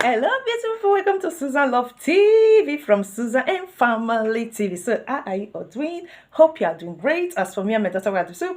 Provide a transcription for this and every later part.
Hello, beautiful. Welcome to Susan Love TV from Susan and Family TV. So, how are you all doing? Hope you are doing great. As for me and my daughter, we are doing super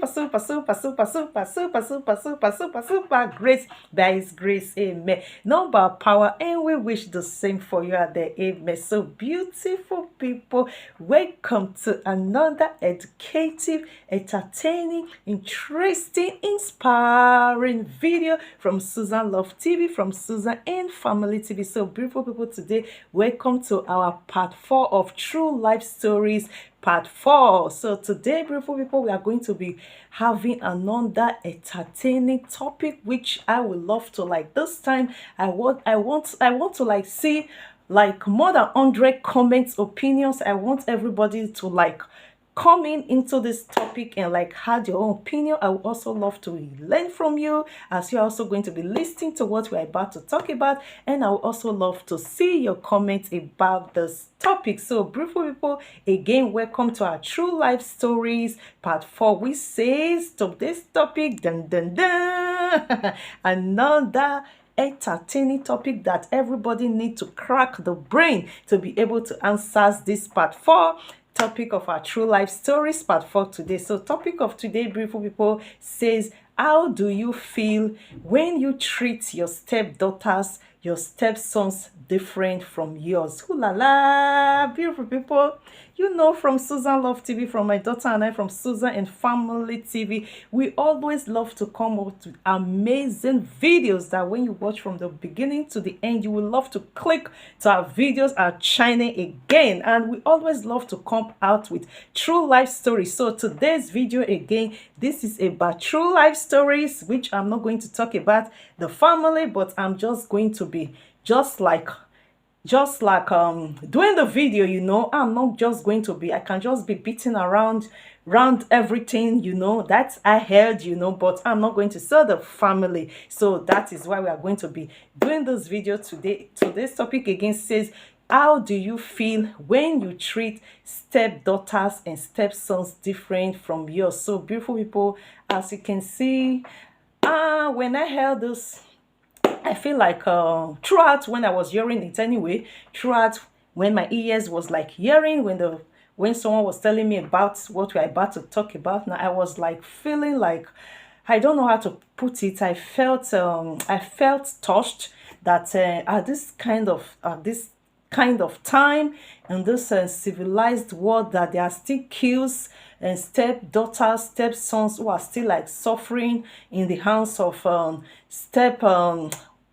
great. There is grace, amen. Number power, and we wish the same for you out there, amen. So, beautiful people, welcome to another educative, entertaining, interesting, inspiring video from Susan Love TV, from Susan and Family TV. So, beautiful people, today, welcome to our part 4 of True Life Stories. Part 4. So today, beautiful people, we are going to be having another entertaining topic, which I would love to like. This time, I want to like see like more than 100 comments, opinions. I want everybody to like coming into this topic and like had your own opinion. I would also love to learn from you, as you're also going to be listening to what we're about to talk about, and I would also love to see your comments about this topic. So, beautiful people, again, welcome to our True Life Stories part 4, which says to this topic, dun dun dun, another entertaining topic that everybody need to crack the brain to be able to answer this part 4 topic of our True Life Stories part 4 today. So, topic of today, beautiful people, says, how do you feel when you treat your stepdaughters, your stepsons different from yours? Ooh la la, beautiful people. You know, from Susan Love TV, from my daughter and I, from Susan and Family TV, we always love to come up with amazing videos that when you watch from the beginning to the end, you will love to click to our videos are shining again. And we always love to come out with true life stories. So today's video, again, this is about true life stories, which I'm not going to talk about the family, but I'm just going to be just like doing the video. I'm not just going to be, I can just be beating around everything, that I heard, but I'm not going to sell the family. So that is why we are going to be doing this video today. Today's topic again says, how do you feel when you treat stepdaughters and stepsons different from yours? So, beautiful people, as you can see, when I heard this, I feel like throughout when I was hearing it anyway, throughout when my ears was like hearing when someone was telling me about what we're about to talk about, now I was like feeling like, I don't know how to put it. I felt touched that at this kind of time in this civilized world, that there are still kills and stepdaughters, stepsons who are still like suffering in the hands of step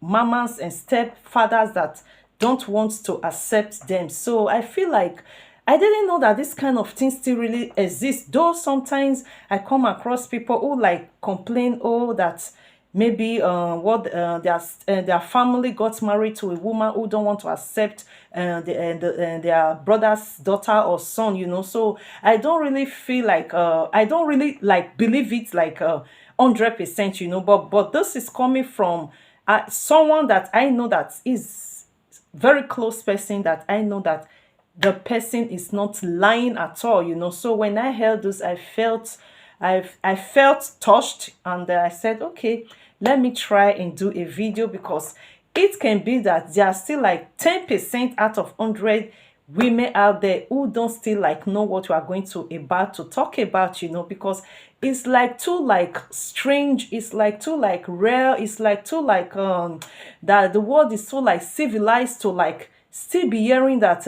mamas and stepfathers that don't want to accept them. So I feel like I didn't know that this kind of thing still really exists. Though sometimes I come across people who like complain, oh, that maybe their family got married to a woman who don't want to accept their brother's daughter or son. So I don't really feel like I don't really like believe it like 100%. But this is coming from someone that I know that is very close person, that I know that the person is not lying at all. So when I heard this, I felt touched, and I said, okay, let me try and do a video, because it can be that there are still like 10% out of 100 women out there who don't still like know what we are going to about to talk about, because it's like too like strange, it's like too like rare, it's like too like that the world is so like civilized to like still be hearing that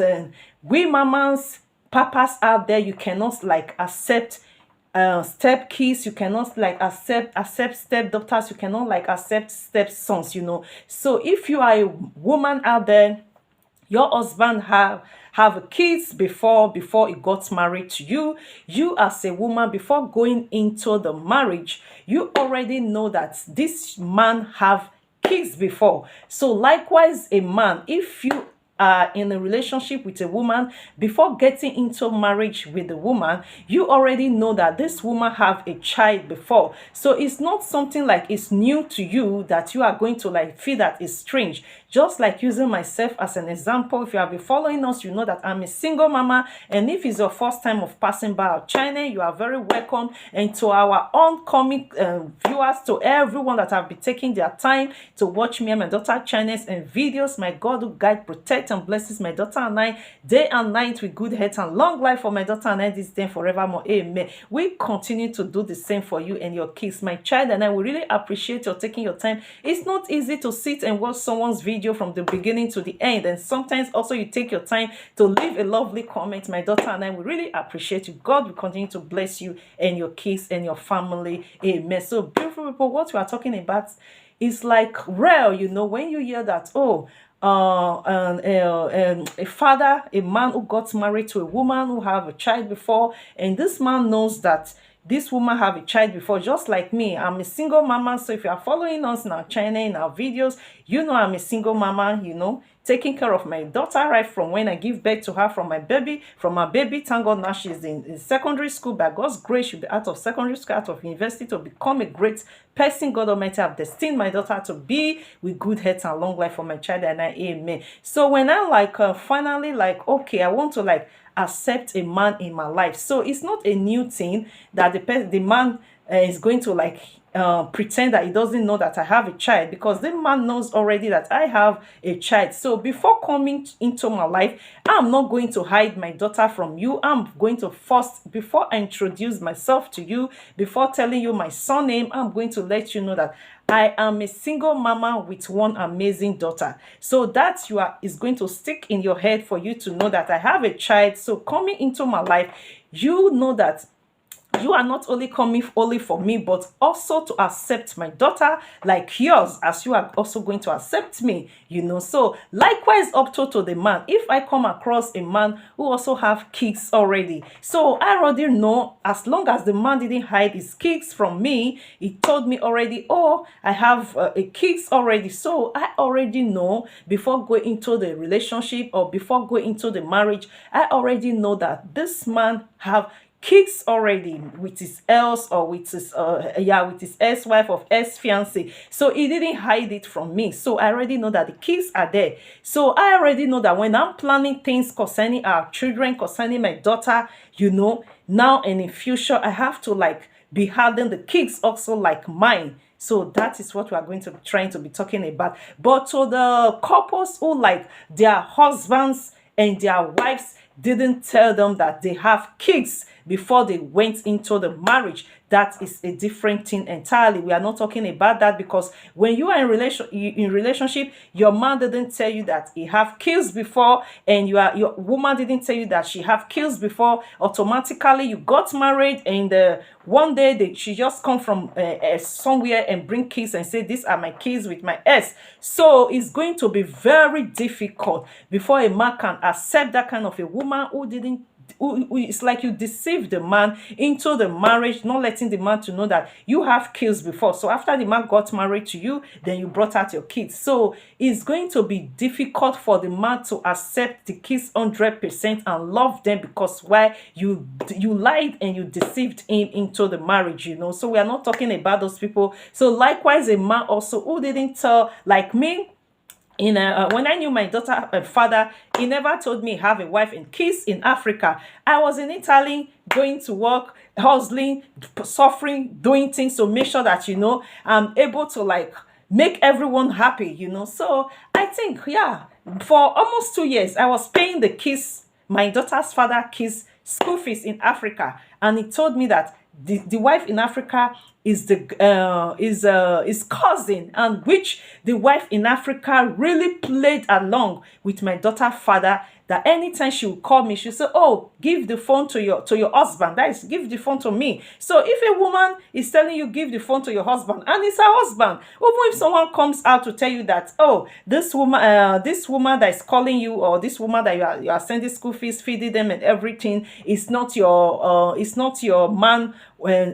we mamas, papas out there, you cannot like accept step kids, you cannot like accept step daughters, you cannot like accept step sons. So if you are a woman out there, your husband have kids before he got married to you, you as a woman, before going into the marriage, you already know that this man have kids before. So likewise, a man, if you are in a relationship with a woman, before getting into marriage with the woman, you already know that this woman have a child before. So it's not something like it's new to you that you are going to like feel that is strange. Just like using myself as an example, if you have been following us, you know that I'm a single mama. And if it's your first time of passing by our channel, you are very welcome. And to our oncoming viewers, to everyone that have been taking their time to watch me and my daughter channels and videos, my God will guide, protect, and blesses my daughter and I day and night with good health and long life for my daughter and I this day and forevermore. Amen. We continue to do the same for you and your kids. My child and I will really appreciate your taking your time. It's not easy to sit and watch someone's video from the beginning to the end, and sometimes also you take your time to leave a lovely comment. My daughter and I will really appreciate you. God will continue to bless you and your kids and your family. Amen. So beautiful people, what we are talking about is like real, you know, when you hear that, oh, a father, a man who got married to a woman who have a child before, and this man knows that this woman have a child before, just like me. I'm a single mama. So if you are following us in our channel, in our videos, you know I'm a single mama, you know, taking care of my daughter right from when I give birth to her, from my baby. Thank God now she's in secondary school. By God's grace, she'll be out of secondary school, out of university, to become a great person God Almighty have destined my daughter to be, with good health and long life for my child and I. Amen. So when I like finally like, okay, I want to like accept a man in my life. So it's not a new thing that the man is going to like pretend that he doesn't know that I have a child, because the man knows already that I have a child. So before coming into my life, I'm not going to hide my daughter from you. I'm going to first, before I introduce myself to you, before telling you my surname, I'm going to let you know that I am a single mama with one amazing daughter. So that is going to stick in your head for you to know that I have a child. So coming into my life, you know that you are not only coming only for me, but also to accept my daughter like yours, as you are also going to accept me, you know. So likewise up to the man, if I come across a man who also have kids already, so I already know, as long as the man didn't hide his kids from me, he told me already, oh, I have a kids already. So I already know, before going into the relationship or before going into the marriage, I already know that this man have kids already with his else, or with his with his ex-wife or ex-fiance. So he didn't hide it from me. So I already know that the kids are there. So I already know that when I'm planning things concerning our children, concerning my daughter, you know, now and in future, I have to like be having the kids also like mine. So that is what we are going to be trying to be talking about. But to the couples who like their husbands and their wives didn't tell them that they have kids before they went into the marriage, that is a different thing entirely. We are not talking about that, because when you are in relationship, your man didn't tell you that he have kids before, and your woman didn't tell you that she have kids before. Automatically you got married, and one day she just come from somewhere and bring kids and say, these are my kids with my ex. So it's going to be very difficult before a man can accept that kind of a woman who didn't, it's like you deceived the man into the marriage, not letting the man to know that you have kids before. So after the man got married to you, then you brought out your kids. So it's going to be difficult for the man to accept the kids 100% and love them, because why? You lied and you deceived him into the marriage, you know. So we are not talking about those people. So likewise, a man also who didn't tell, like me, when I knew my daughter father, he never told me have a wife and kids in Africa. I was in Italy going to work, hustling, suffering, doing things to make sure that, you know, I'm able to like make everyone happy, you know. So I think, yeah, for almost 2 years, I was paying the kids, my daughter's father kids, school fees in Africa. And he told me that the wife in Africa is his cousin, and which the wife in Africa really played along with my daughter's father, that anytime she would call me, she would say, oh, give the phone to your husband. That is, give the phone to me. So if a woman is telling you give the phone to your husband, and it's her husband, even if someone comes out to tell you that, oh, this woman that is calling you, or this woman that you are sending school fees, feeding them and everything, is not your man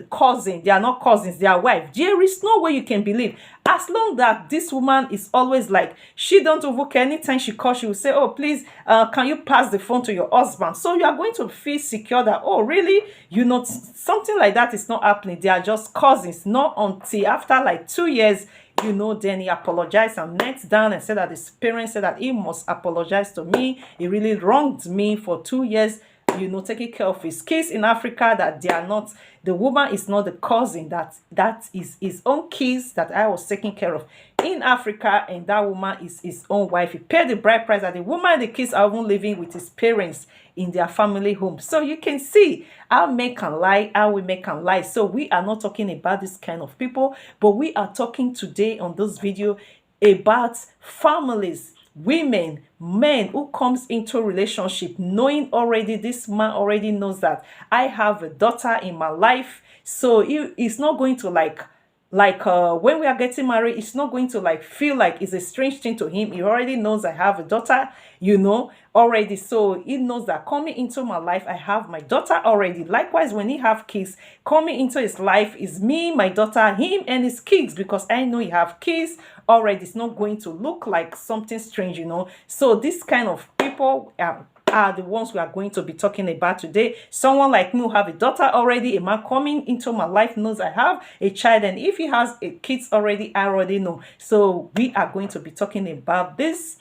cousin. They are not cousins. cousins, their wife. There is no way you can believe. As long that this woman is always like, she don't overlook anytime she calls, she will say, oh, please, can you pass the phone to your husband? So you are going to feel secure that, oh, really? You know, something like that is not happening. They are just cousins. Not until after like 2 years, you know, then he apologized and knelt down and said that his parents said that he must apologize to me. He really wronged me for 2 years, you know, taking care of his kids in Africa, that they are not, the woman is not the cousin, that is his own kids that I was taking care of in Africa, and that woman is his own wife. He paid the bride price, that the woman and the kids are even living with his parents in their family home. So you can see how men can lie, how women can lie. So we are not talking about this kind of people, but we are talking today on this video about families, women, men who comes into a relationship knowing already, this man already knows that I have a daughter in my life. So he's not going to like when we are getting married, it's not going to like feel like it's a strange thing to him. He already knows I have a daughter, you know, already. So he knows that coming into my life, I have my daughter already. Likewise, when he have kids, coming into his life is me, my daughter, him and his kids, because I know he have kids already. It's not going to look like something strange, you know. So this kind of people are the ones we are going to be talking about today. Someone like me who have a daughter already, a man coming into my life knows I have a child, and if he has a kids already, I already know. So we are going to be talking about this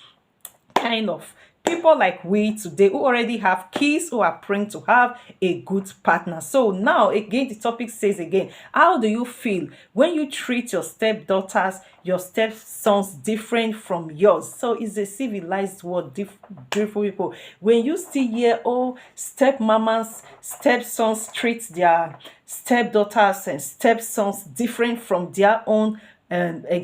kind of people like we today who already have kids, who are praying to have a good partner. So now again, the topic says again, how do you feel when you treat your stepdaughters, your stepsons different from yours? So it's a civilized word, beautiful people. When you see here, oh, stepmamas, stepsons treat their stepdaughters and stepsons different from their own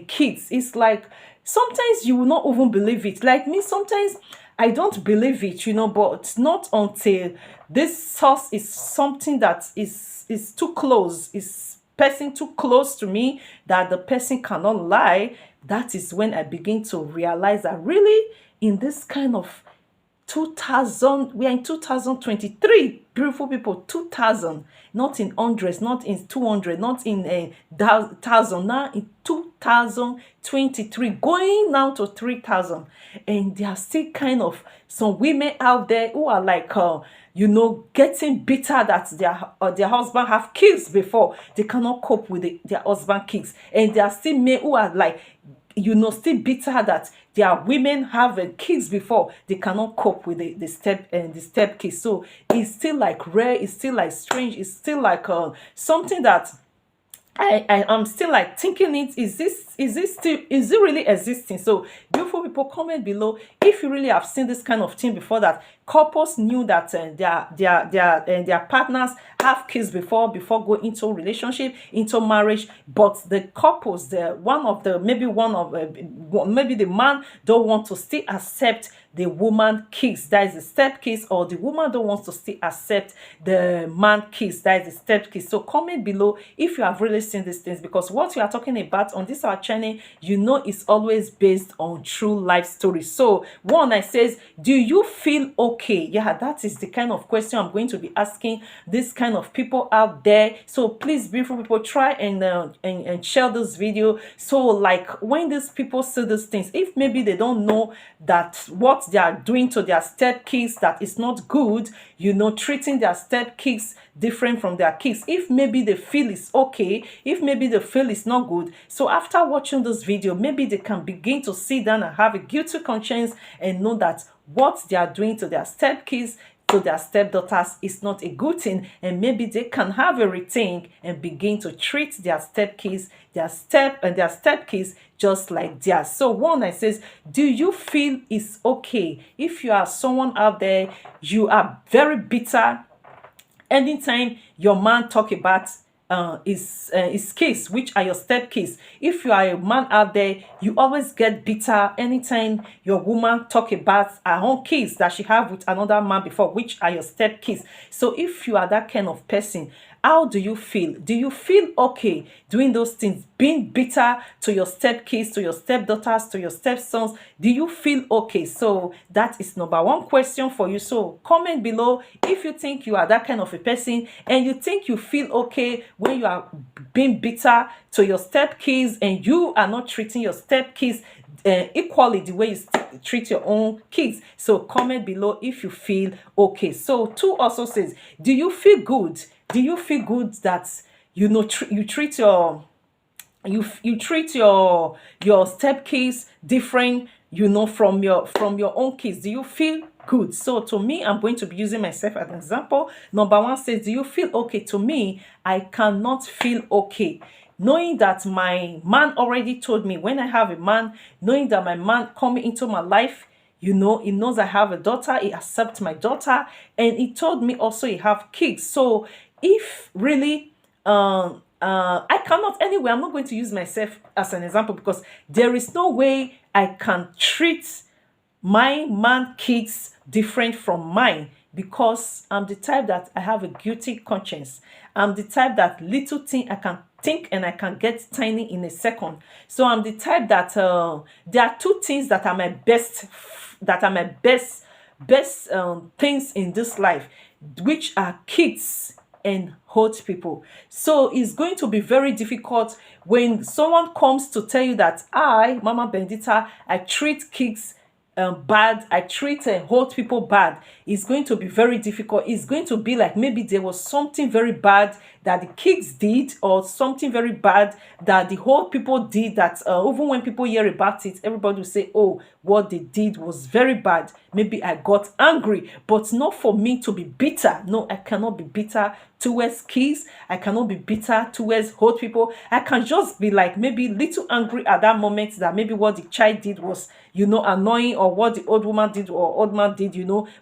kids, it's like sometimes you will not even believe it. Like me, sometimes I don't believe it, you know, but not until this source is something that is too close, is person too close to me, that the person cannot lie. That is when I begin to realize that really in this kind of 2000, we are in 2023, beautiful people. 2000, not in hundreds, not in 200, not in a thousand, now in 2023, going now to 3000. And there are still kind of some women out there who are like you know, getting bitter that their husband have kids before they cannot cope with their husband kids. And there are still men who are like, you know, still bitter that their women have kids before they cannot cope with the step kids. So it's still like rare, it's still like strange, it's still like something that I am still like thinking, is it really existing? So beautiful people, comment below if you really have seen this kind of thing before, that couples knew that their partners have kids before going into a relationship, into marriage, but the couples, maybe the man don't want to still accept the woman kids, that is the step kids, or the woman don't want to still accept the man kids, that is the step kids. So comment below if you have really seen these things, because what we are talking about on this our channel, you know, is always based on true life stories. So one, I says, do you feel okay? Yeah, that is the kind of question I'm going to be asking this kind of people out there. So please, beautiful people, try and share this video. So like when these people see these things, if maybe they don't know that what they are doing to their step kids, that is not good, you know, treating their step kids different from their kids, if maybe they feel it's okay, if maybe they feel it's not good, so after watching this video, maybe they can begin to sit down and have a guilty conscience and know that what they are doing to their step kids, to their stepdaughters, is not a good thing, and maybe they can have a rethink and begin to treat their step kids, their step kids just like theirs. So one, I says, do you feel it's okay? If you are someone out there, you are very bitter anytime your man talk about his kids, which are your step kids. If you are a man out there, you always get bitter anytime your woman talk about her own kids that she have with another man before, which are your step kids. So if you are that kind of person, How do you feel? Do you feel okay doing those things? Being bitter to your stepkids, to your stepdaughters, to your stepsons? Do you feel okay? So that is number one question for you. So comment below if you think you are that kind of a person and you think you feel okay when you are being bitter to your stepkids and you are not treating your stepkids equally the way you treat your own kids. So comment below if you feel okay. So 2 also says, do you feel good? Do you feel good that you treat your you treat your stepkids different, from your own kids? Do you feel good? So to me, I'm going to be using myself as an example. Number 1 says, do you feel okay? To me, I cannot feel okay knowing that my man already told me, when I have a man, knowing that my man coming into my life, he knows I have a daughter, he accepts my daughter, and he told me also he have kids. So if really I cannot, anyway, I'm not going to use myself as an example, because there is no way I can treat my man kids different from mine, because I'm the type that I have a guilty conscience. I'm the type that little thing I can think and I can get tiny in a second. So I'm the type that there are 2 things that are my best things in this life, which are kids and hurt people. So it's going to be very difficult when someone comes to tell you that I, Mama Bendita, I treat kids bad, I treat hurt people bad. It's going to be very difficult. It's going to be like maybe there was something very bad that the kids did, or something very bad that the whole people did, that even when people hear about it, everybody will say, oh, what they did was very bad. Maybe I got angry, but not for me to be bitter. No, I cannot be bitter towards kids. I cannot be bitter towards hurt people. I can just be like maybe little angry at that moment that maybe what the child did was, annoying, or what the old woman did or old man did,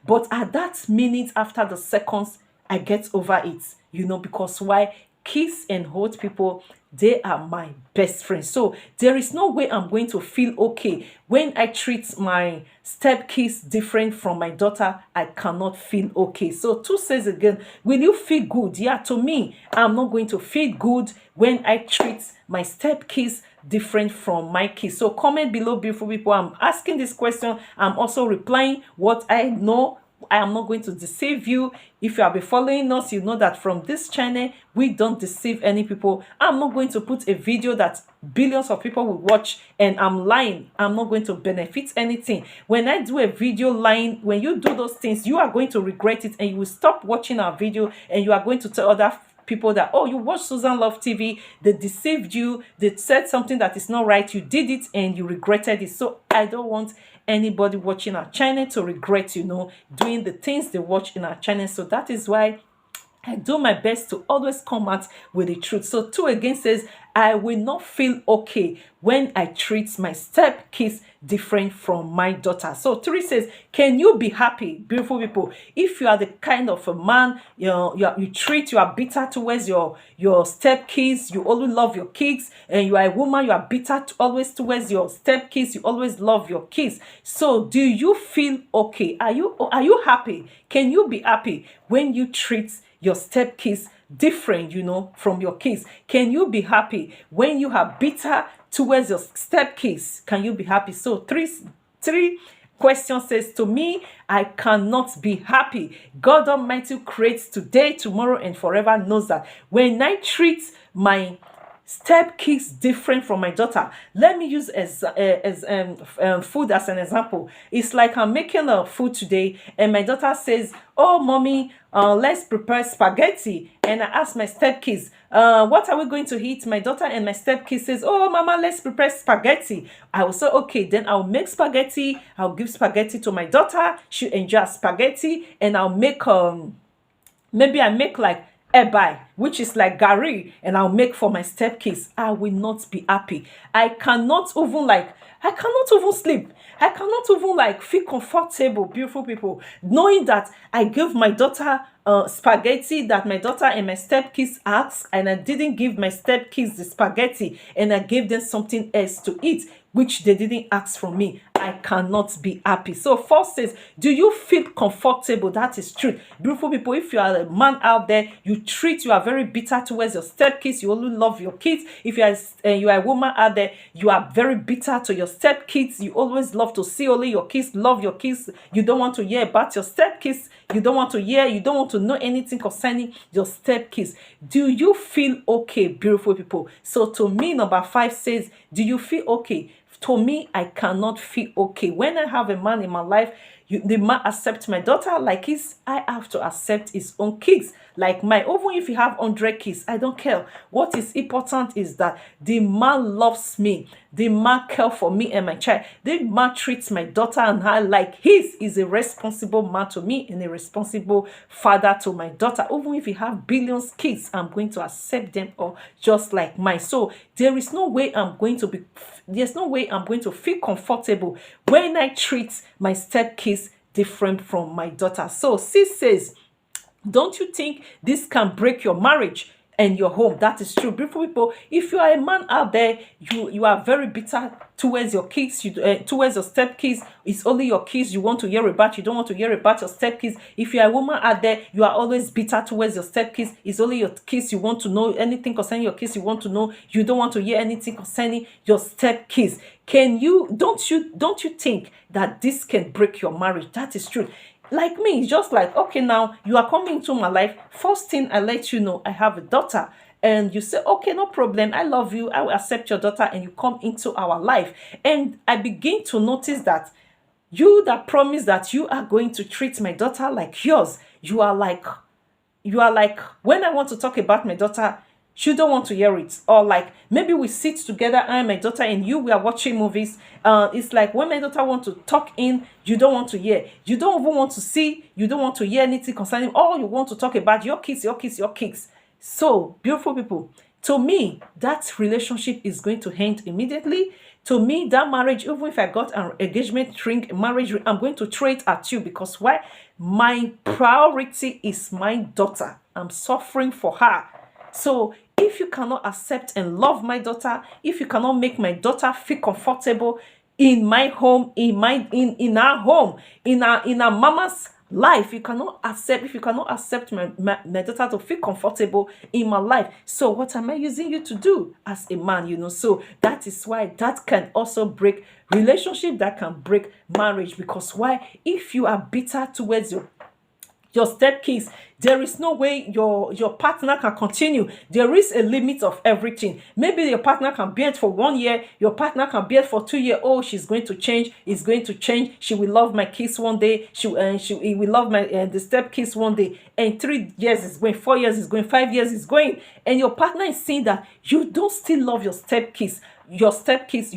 but at that minute, after the seconds, I get over it, because why? Kids and hurt people, they are my best friends. So there is no way I'm going to feel okay when I treat my stepkids different from my daughter. I cannot feel okay. So 2 says again, will you feel good? Yeah, to me, I'm not going to feel good when I treat my stepkids different from my kids. So comment below, beautiful people. I'm asking this question. I'm also replying what I know. I am not going to deceive you. If you have been following us, you know that from this channel, we don't deceive any people. I'm not going to put a video that billions of people will watch and I'm lying. I'm not going to benefit anything. When I do a video lying, when you do those things, you are going to regret it, and you will stop watching our video, and you are going to tell other people that, oh, you watched Susan Love TV, they deceived you, they said something that is not right, you did it and you regretted it. So I don't want anybody watching our channel to regret, doing the things they watch in our channel. So that is why I do my best to always come out with the truth. So 2 again says, I will not feel okay when I treat my stepkids different from my daughter. So 3 says, can you be happy, beautiful people, if you are the kind of a man, you are bitter towards your stepkids, you always love your kids, and you are a woman, you are bitter always towards your stepkids, you always love your kids. So do you feel okay? Are you happy? Can you be happy when you treat your stepkids different, from your kids? Can you be happy when you are bitter towards your stepkids? Can you be happy? So three question says, to me, I cannot be happy. God Almighty creates today, tomorrow, and forever, knows that when I treat my stepkids different from my daughter, let me use food as an example. It's like I'm making a food today, and my daughter says, oh, mommy, let's prepare spaghetti. And I ask my stepkids, what are we going to eat? My daughter and my stepkids says, oh, mama, let's prepare spaghetti. I will say, okay, then I'll make spaghetti. I'll give spaghetti to my daughter. She'll enjoy spaghetti. And I'll make maybe I make like ebai, which is like gari, and I'll make for my stepkids. I will not be happy. I cannot even sleep. I cannot even feel comfortable, beautiful people, knowing that I gave my daughter spaghetti that my daughter and my stepkids asked, and I didn't give my stepkids the spaghetti, and I gave them something else to eat, which they didn't ask from me. I cannot be happy. So 4 says, do you feel comfortable? That is truth. Beautiful people, if you are a man out there, you are very bitter towards your stepkids. You only love your kids. If you are a woman out there, you are very bitter to your stepkids. You always love to see only your kids, love your kids. You don't want to hear about your stepkids. You don't want to know anything concerning your stepkids. Do you feel okay, beautiful people? So to me, number 5 says, do you feel okay? To me, I cannot feel okay. When I have a man in my life, the man accepts my daughter like his, I have to accept his own kids. Like my, even if you have 100 kids, I don't care. What is important is that the man loves me. The man cares for me and my child. The man treats my daughter and I like his. Is a responsible man to me and a responsible father to my daughter. Even if you have billions kids, I'm going to accept them all just like mine. So there's no way I'm going to feel comfortable when I treat my stepkids different from my daughter. So 6 says, don't you think this can break your marriage and your home? That is true. Beautiful people, if you are a man out there, you are very bitter towards your kids, towards your stepkids. It's only your kids you want to hear about. You don't want to hear about your stepkids. If you are a woman out there, you are always bitter towards your stepkids. It's only your kids you want to know. Anything concerning your kids you want to know. You don't want to hear anything concerning your stepkids. Don't you think that this can break your marriage? That is true. Like me, it's just like, okay, now you are coming into my life. First thing I let you know, I have a daughter. And you say, okay, no problem. I love you. I will accept your daughter. And you come into our life. And I begin to notice that you that promise that you are going to treat my daughter like yours. You are like, when I want to talk about my daughter, you don't want to hear it. Or like maybe we sit together, I and my daughter and we are watching movies. It's like when my daughter wants to talk in, you don't want to hear. You don't even want to see. You don't want to hear anything concerning. All you want to talk about your kids. So beautiful people, to me that relationship is going to end immediately. To me, that marriage, even if I got an engagement ring, marriage ring, I'm going to throw it at you. Because why? My priority is my daughter. I'm suffering for her. So if you cannot accept and love my daughter, if you cannot make my daughter feel comfortable in my home, in our home, in our mama's life, if you cannot accept my daughter to feel comfortable in my life, so what am I using you to do as a man? So that is why that can also break relationship, that can break marriage. Because why? If you are bitter towards your stepkids, there is no way your partner can continue. There is a limit of everything. Maybe your partner can bear it for 1 year, your partner can bear it for 2 years. Oh, she's going to change. It's going to change. She will love my kids one day. He will love the stepkids one day. And 3 years is going, 4 years is going, 5 years is going, and your partner is seeing that you don't still love your stepkids. You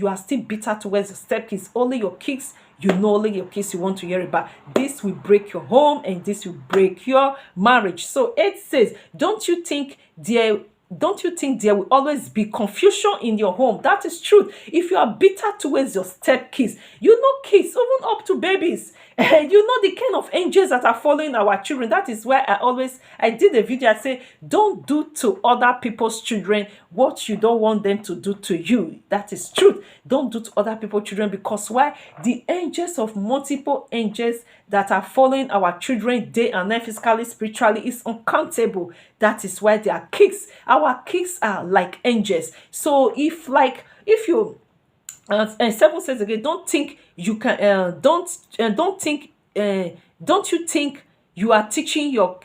are still bitter towards your stepkids. Only your kids. Only your kids you want to hear about. This will break your home and this will break your marriage. So 8 says, don't you think there will always be confusion in your home? That is true. If you are bitter towards your stepkids, kids, even up to babies, the kind of angels that are following our children. That is why I did a video. I say, don't do to other people's children what you don't want them to do to you. That is truth. Don't do to other people's children. Because why? The angels of multiple angels that are following our children day and night, physically, spiritually, is uncountable. That is why they are kids. Our kids are like angels. So if you and 7 says again, don't you think you are teaching your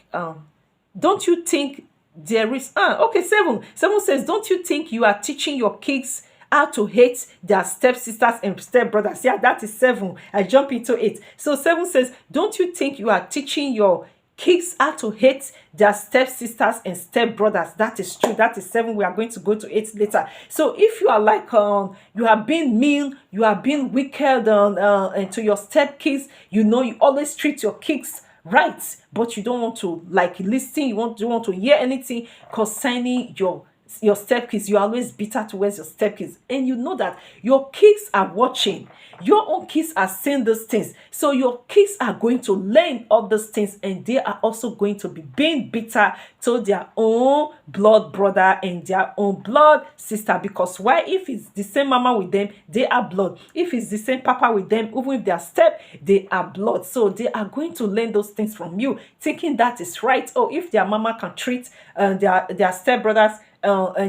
don't you think there is 7 says, don't you think you are teaching your kids how to hate their stepsisters and stepbrothers? Yeah, that is 7. I jump into 8. So 7 says, don't you think you are teaching your kids how to hate their stepsisters and stepbrothers? That is true. That is 7. We are going to go to 8 later. So if you are like you are being mean, you are being wicked and to your stepkids, you always treat your kids right, but you don't want to listen. You don't want to hear anything concerning your your stepkids, you're always bitter towards your stepkids, and you know that your kids are watching, your own kids are seeing these things, so your kids are going to learn all these things, and they are also going to be being bitter to their own blood brother and their own blood sister. Because why? If it's the same mama with them, they are blood. If it's the same papa with them, even if they are step, they are blood. So they are going to learn those things from you, thinking that is right. Or if their mama can treat their step brothers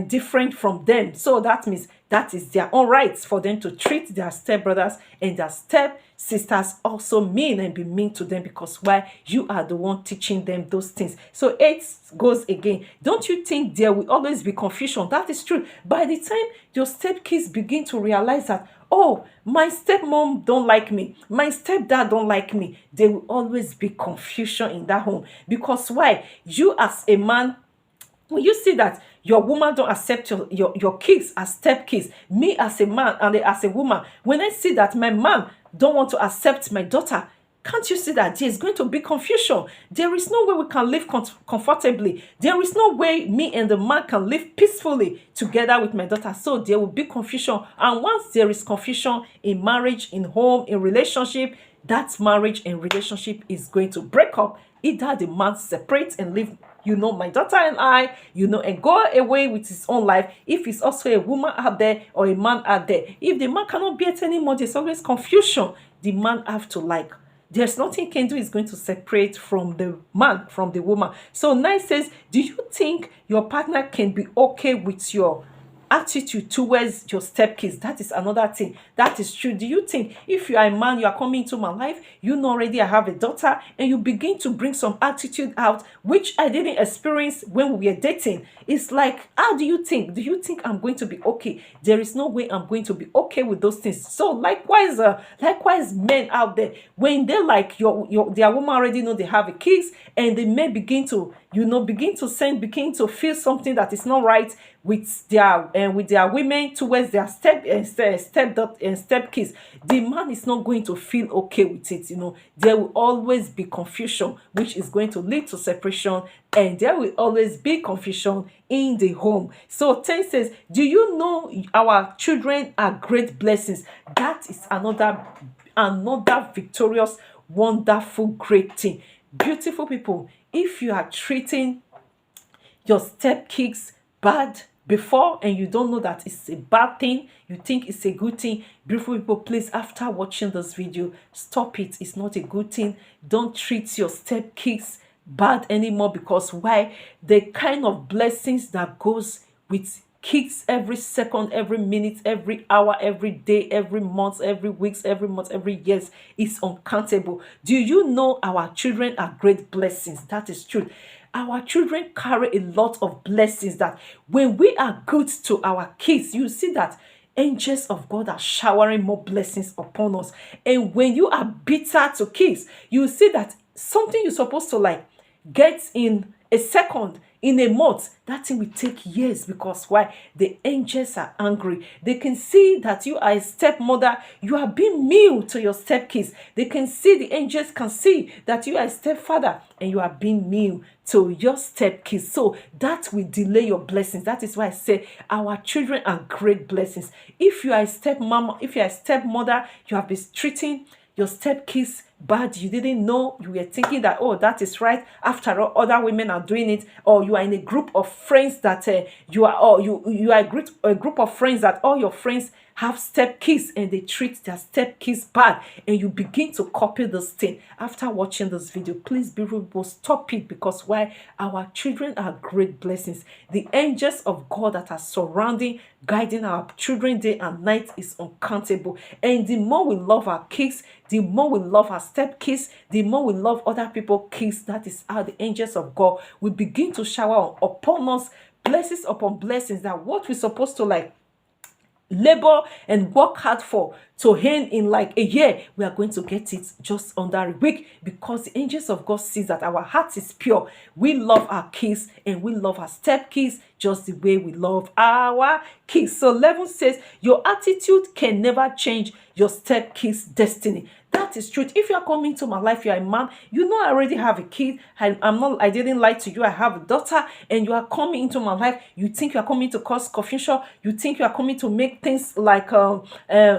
different from them, so that means that is their own rights for them to treat their step brothers and their step sisters also mean and be mean to them. Because why? You are the one teaching them those things. So 8 goes again. Don't you think there will always be confusion? That is true. By the time your step kids begin to realize that, oh, my stepmom don't like me, my stepdad don't like me, there will always be confusion in that home. Because why? You as a man, when you see that your woman don't accept your kids as step kids, me as a man and as a woman, when I see that my man don't want to accept my daughter, can't you see that there is going to be confusion? There is no way we can live comfortably. There is no way me and the man can live peacefully together with my daughter. So there will be confusion. And once there is confusion in marriage, in home, in relationship, that marriage and relationship is going to break up. Either the man separates and leave, my daughter and I, and go away with his own life. If it's also a woman out there or a man out there, if the man cannot bear it anymore, there's always confusion. The man have to there's nothing he can do, is going to separate from the man, from the woman. So 9 says, do you think your partner can be okay with your attitude towards your stepkids? That is another thing. That is true. Do you think if you are a man, you are coming into my life, you know already I have a daughter, and you begin to bring some attitude out, which I didn't experience when we were dating? It's like, how do you think? Do you think I'm going to be okay? There is no way I'm going to be okay with those things. So likewise men out there, when they their woman already know they have a kids, and they may begin to begin to feel something that is not right with their women towards their step kids, the man is not going to feel okay with it. There will always be confusion, which is going to lead to separation, and there will always be confusion in the home. So 10 says, do you know our children are great blessings? That is another victorious, wonderful, great thing. Beautiful people, if you are treating your stepkids bad before and you don't know that it's a bad thing, you think it's a good thing, beautiful people, please, after watching this video, stop it. It's not a good thing. Don't treat your stepkids bad anymore. Because why? The kind of blessings that goes with kids every second, every minute, every hour, every day, every month, every weeks, every month, every years is uncountable. Do you know our children are great blessings? That is true. Our children carry a lot of blessings that when we are good to our kids, you see that angels of God are showering more blessings upon us. And when you are bitter to kids, you see that something you're supposed to get in a second, in a month, that thing will take years. Because why? The angels are angry. They can see that you are a stepmother, you are being mean to your stepkids. They can see, the angels can see that you are a stepfather and you are being mean to your stepkids. So that will delay your blessings. That is why I say our children are great blessings. If you are a stepmama, if you are a stepmother, you have been treating your stepkids bad, you didn't know, you were thinking that, oh, that is right, after all other women are doing it, or you are in a group of friends that you are a group of friends that all your friends have stepkids and they treat their stepkids bad, and you begin to copy this thing. After watching this video, please, beautiful people, stop it. Because why? Our children are great blessings. The angels of God that are surrounding, guiding our children day and night is uncountable. And the more we love our kids, the more we love our stepkids, the more we love other people's kids. That is how the angels of God will begin to shower upon us blessings upon blessings, that what we're supposed to labor and work hard for to end in a year, we are going to get it just under a week. Because the angels of God sees that our heart is pure. We love our kids and we love our stepkids just the way we love our kids. So 11 says, your attitude can never change your stepkids' destiny. That That is truth. If you are coming to my life, you are a man, you know I already have a kid. I didn't lie to you. I have a daughter, and you are coming into my life. You think you are coming to cause confusion. You think you are coming to make things like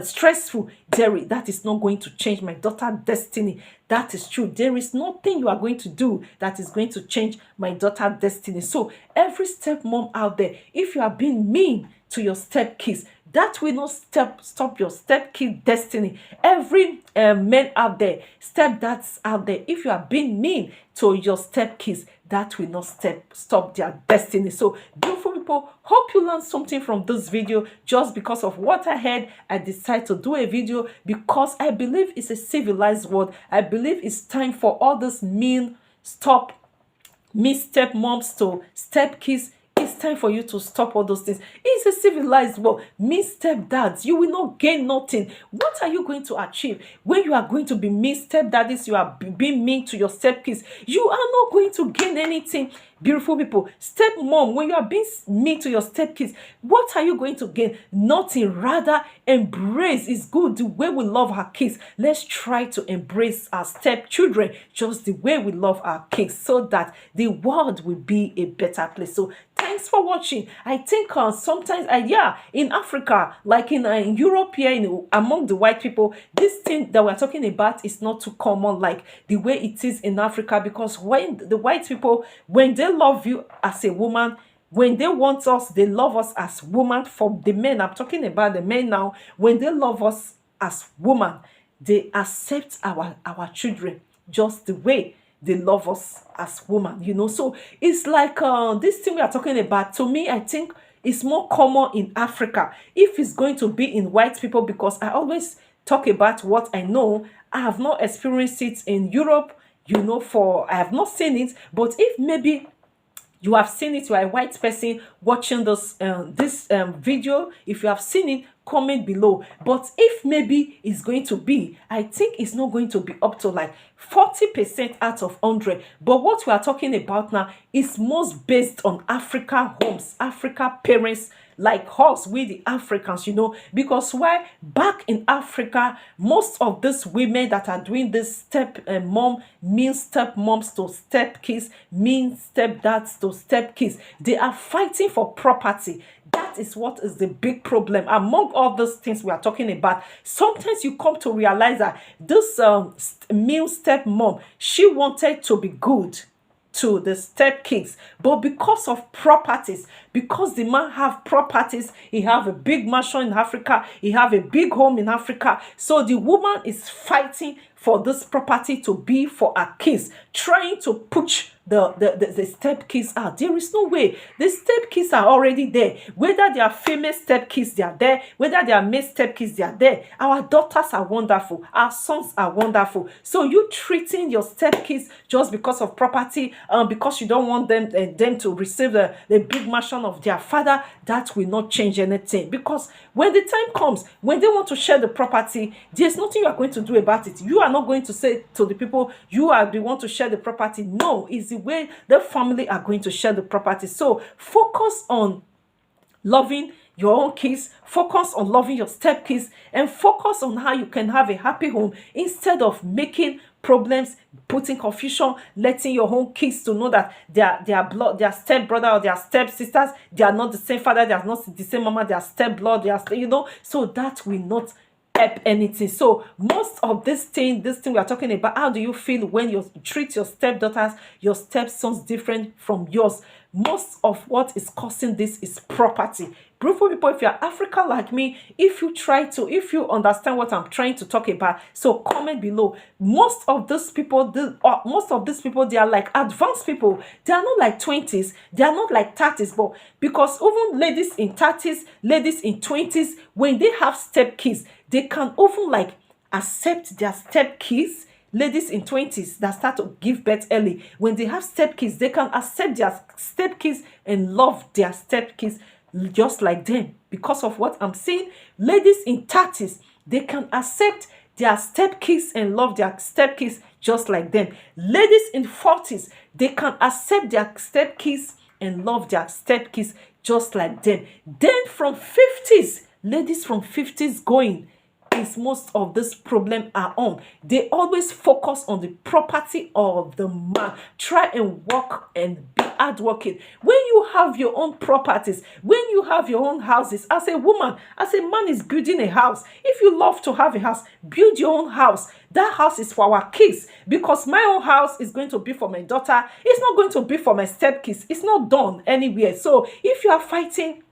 stressful. That is not going to change my daughter's destiny. That is true. There is nothing you are going to do that is going to change my daughter's destiny. So every stepmom out there, if you are being mean to your stepkids, that will not stop your stepkid destiny. Every men out there, stepdads out there, if you are being mean to your stepkids, that will not stop their destiny. So beautiful people, hope you learned something from this video. Just because of what I heard, I decided to do a video because I believe it's a civilized world. I believe it's time for all this mean stepmoms to stepkids. It's time for you to stop all those things. It's a civilized world. Mean stepdads, you will not gain nothing. What are you going to achieve when you are going to be mean stepdaddies? You are being mean to your stepkids. You are not going to gain anything. Beautiful people, stepmom, when you are being mean to your stepkids, what are you going to gain? Nothing. Rather, embrace. It's good the way we love our kids. Let's try to embrace our stepchildren just the way we love our kids, so that the world will be a better place. So thanks for watching. I think sometimes, in Africa, like in Europe here, among the white people, this thing that we're talking about is not too common like the way it is in Africa, because when the white people, when they love you as a woman, when they want us, they love us as woman. For the men, I'm talking about the men now, when they love us as woman, they accept our children just the way they love us as woman, So it's like this thing we are talking about. To me, I think it's more common in Africa. If it's going to be in white people, because I always talk about what I know, I have not experienced it in Europe, I have not seen it. But if maybe you have seen it, you are a white person watching this video, if you have seen it, comment below. But if maybe it's going to be, I think it's not going to be up to like 40% out of 100. But what we are talking about now is most based on Africa homes, Africa parents, like us, we the Africans, because why back in Africa, most of these women that are doing this stepmoms to stepkids, mean stepdads to stepkids, they are fighting for property. That is what is the big problem among all those things we are talking about. Sometimes you come to realize that this mean stepmom, she wanted to be good to the stepkids, but because of properties, because the man have properties, he have a big mansion in Africa, he have a big home in Africa, so the woman is fighting for this property to be for her kids, trying to push the stepkids out. There is no way. The stepkids are already there. Whether they are female stepkids, they are there. Whether they are male stepkids, they are there. Our daughters are wonderful. Our sons are wonderful. So you treating your stepkids just because of property, because you don't want them to receive the big mansion of their father, that will not change anything. Because when the time comes, when they want to share the property, there's nothing you are going to do about it. You are not going to say to the people, you are the one to share the property. No, it's the way the family are going to share the property. So focus on loving your own kids, focus on loving your stepkids, and focus on how you can have a happy home instead of making problems, putting confusion, letting your own kids to know that their step brother or their step sisters, they are not the same father, they are not the same mama, they are step blood, so that will not help anything. So most of this thing we are talking about, how do you feel when you treat your stepdaughters, your stepsons different from yours? Most of what is causing this is property. Beautiful people, if you're African like me, if you understand what I'm trying to talk about, so comment below. Most of these people, they are like advanced people. They are not like 20s, they are not like 30s, but because even ladies in 30s, ladies in 20s, when they have stepkids, they can even like accept their stepkids. Ladies in 20s that start to give birth early, when they have stepkids, they can accept their stepkids and love their stepkids just like them. Because of what I'm saying, ladies in 30s, they can accept their stepkids and love their stepkids just like them. Ladies in 40s, they can accept their stepkids and love their stepkids just like them. Then from 50s, ladies from 50s going, is most of this problem are on. They always focus on the property of the man. Try and work and be hardworking. When you have your own properties, when you have your own houses, as a woman, as a man is building a house, if you love to have a house, build your own house. That house is for our kids, because my own house is going to be for my daughter. It's not going to be for my stepkids. It's not done anywhere. So if you are fighting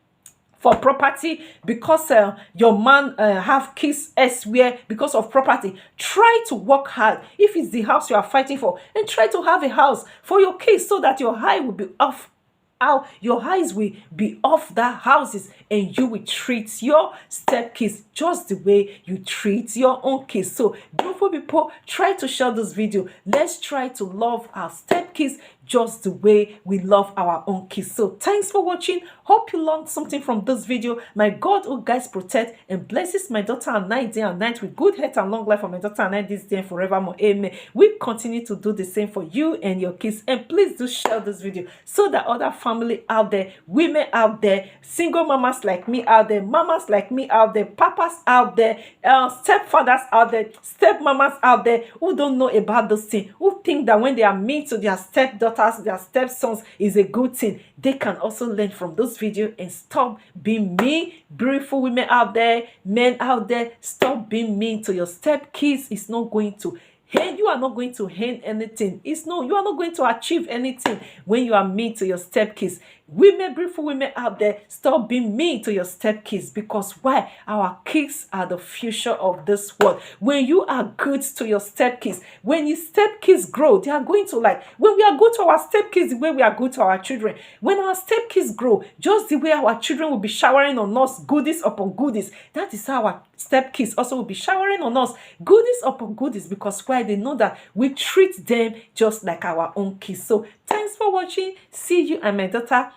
for property because your man have kids elsewhere because of property, try to work hard. If it's the house you are fighting for, and try to have a house for your kids, so that your eye will be off, how your eyes will be off that houses, and you will treat your stepkids just the way you treat your own kids. So beautiful people, try to share this video. Let's try to love our stepkids just the way we love our own kids. So thanks for watching. Hope you learned something from this video. My God who guides, protect, and blesses my daughter and night, day and night, with good health and long life for my daughter and I this day and forevermore. Amen. We continue to do the same for you and your kids. And please do share this video so that other family out there, women out there, single mamas like me out there, mamas like me out there, papas out there, stepfathers out there, stepmamas out there, who don't know about this thing, who think that when they are mean to their stepdaughters, their stepsons is a good thing. They can also learn from this video and stop being mean. Beautiful women out there, men out there, stop being mean to your stepkids. It's not going to hand, you are not going to hand anything. You are not going to achieve anything when you are mean to your stepkids. Women, beautiful women out there, stop being mean to your stepkids. Because why? Our kids are the future of this world. When you are good to your stepkids, when your stepkids grow, they are going to like, when we are good to our stepkids the way we are good to our children, when our stepkids grow, just the way our children will be showering on us goodies upon goodies, that is how our stepkids also will be showering on us goodies upon goodies. Because why? They know that we treat them just like our own kids. So thanks for watching. See you and my daughter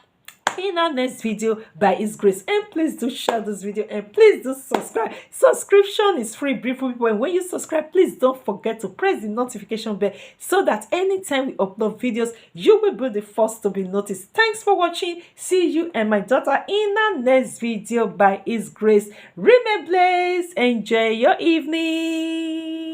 in our next video by His grace. And please do share this video, and please do subscribe. Subscription is free, beautiful people. And when you subscribe, please don't forget to press the notification bell, so that anytime we upload videos, you will be the first to be noticed. Thanks for watching. See you and my daughter in our next video by His grace. Remain blessed. Enjoy your evening.